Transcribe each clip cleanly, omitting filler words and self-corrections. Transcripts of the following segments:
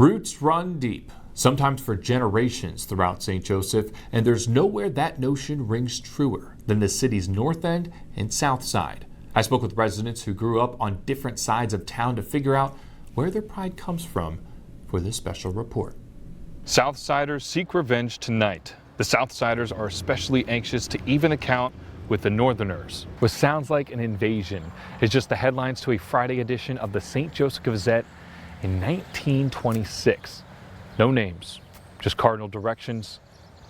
Roots run deep, sometimes for generations throughout St. Joseph, and there's nowhere that notion rings truer than the city's north end and south side. I spoke with residents who grew up on different sides of town to figure out where their pride comes from for this special report. Southsiders seek revenge tonight. The Southsiders are especially anxious to even account with the Northerners. What sounds like an invasion is just the headlines to a Friday edition of the St. Joseph Gazette in 1926. No names, just cardinal directions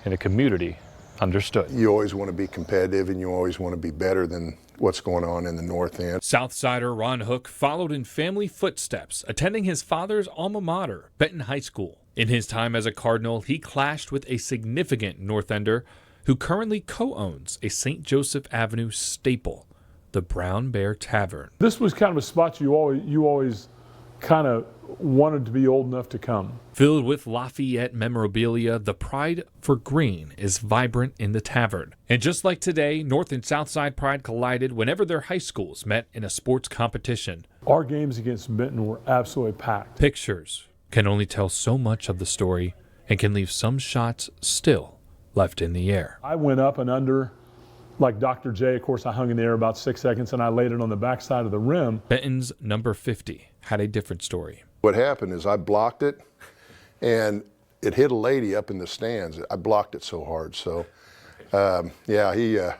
and a community understood. You always want to be competitive and you always want to be better than what's going on in the North End. Southsider Ron Hook followed in family footsteps, attending his father's alma mater, Benton High School. In his time as a Cardinal, he clashed with a significant North Ender who currently co-owns a St. Joseph Avenue staple, the Brown Bear Tavern. This was kind of a spot you always kind of wanted to be old enough to come. Filled with Lafayette memorabilia, the pride for green is vibrant in the tavern. And just like today, North and South Side pride collided whenever their high schools met in a sports competition. Our games against Benton were absolutely packed. Pictures can only tell so much of the story and can leave some shots still left in the air. I went up and under like Dr. J. Of course, I hung in the air about 6 seconds and I laid it on the backside of the rim. Benton's number 50 had a different story. What happened is I blocked it and it hit a lady up in the stands. I blocked it so hard. So, yeah,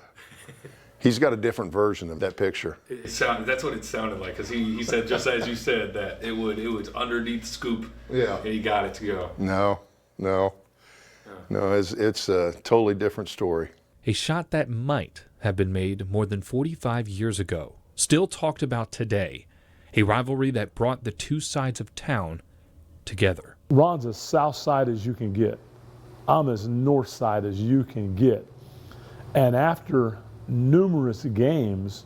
he's got a different version of that picture. That's what it sounded like, because he said, just as you said, that it was underneath the scoop. Yeah. And he got it to go. No, it's a totally different story. A shot that might have been made more than 45 years ago, still talked about today. A rivalry that brought the two sides of town together. Ron's as south side as you can get. I'm as north side as you can get. And after numerous games,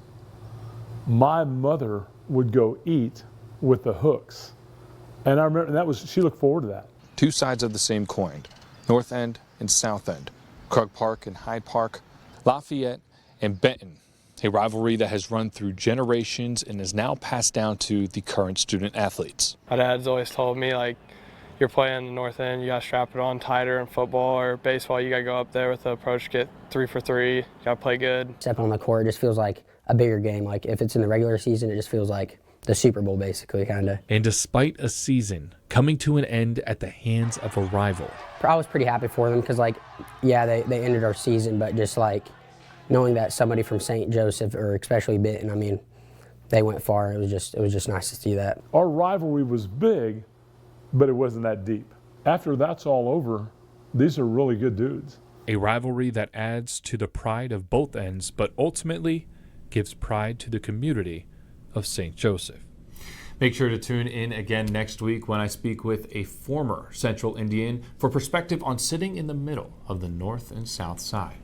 my mother would go eat with the Hooks. And I remember she looked forward to that. Two sides of the same coin, North End and South End, Krug Park and Hyde Park, Lafayette and Benton. A rivalry that has run through generations and is now passed down to the current student athletes. My dad's always told me, like, you're playing the North End, you gotta strap it on tighter. In football or baseball, you gotta go up there with the approach, get 3 for 3, you gotta play good. Stepping on the court, it just feels like a bigger game. Like if it's in the regular season, it just feels like the Super Bowl, basically, kind of. And despite a season coming to an end at the hands of a rival, I was pretty happy for them because, like, yeah, they ended our season, but just like knowing that somebody from St. Joseph, or especially Benton, I mean, they went far. It was just nice to see that. Our rivalry was big, but it wasn't that deep. After that's all over, these are really good dudes. A rivalry that adds to the pride of both ends, but ultimately gives pride to the community of St. Joseph. Make sure to tune in again next week when I speak with a former Central Indian for perspective on sitting in the middle of the North and South Side.